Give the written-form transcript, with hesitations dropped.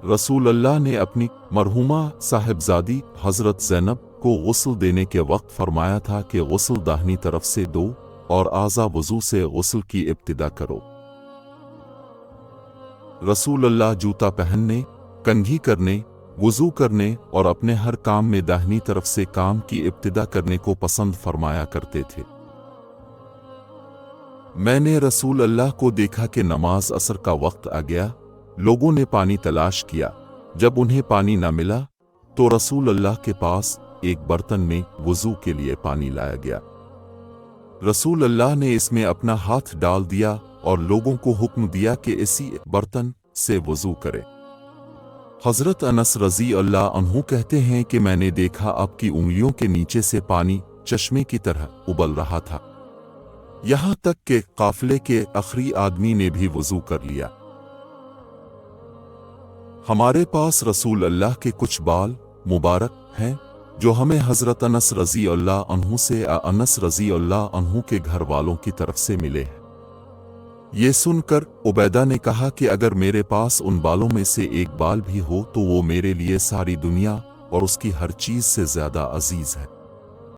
رسول اللہ نے اپنی مرحومہ صاحبزادی حضرت زینب کو غسل دینے کے وقت فرمایا تھا کہ غسل داہنی طرف سے دو اور اعضا وضو سے غسل کی ابتدا کرو۔ رسول اللہ جوتا پہننے، کنگھی کرنے، وضو کرنے اور اپنے ہر کام میں داہنی طرف سے کام کی ابتدا کرنے کو پسند فرمایا کرتے تھے۔ میں نے رسول اللہ کو دیکھا کہ نماز عصر کا وقت آ گیا، لوگوں نے پانی تلاش کیا، جب انہیں پانی نہ ملا تو رسول اللہ کے پاس ایک برتن میں وضو کے لیے پانی لایا گیا۔ رسول اللہ نے اس میں اپنا ہاتھ ڈال دیا اور لوگوں کو حکم دیا کہ اسی برتن سے وضو کرے۔ حضرت انس رضی اللہ عنہ کہتے ہیں کہ میں نے دیکھا آپ کی انگلیوں کے نیچے سے پانی چشمے کی طرح ابل رہا تھا، یہاں تک کہ قافلے کے آخری آدمی نے بھی وضو کر لیا۔ ہمارے پاس رسول اللہ کے کچھ بال مبارک ہیں جو ہمیں حضرت انس رضی اللہ عنہ سے انس رضی اللہ عنہ کے گھر والوں کی طرف سے ملے ہیں۔ یہ سن کر عبیدہ نے کہا کہ اگر میرے پاس ان بالوں میں سے ایک بال بھی ہو تو وہ میرے لیے ساری دنیا اور اس کی ہر چیز سے زیادہ عزیز ہے۔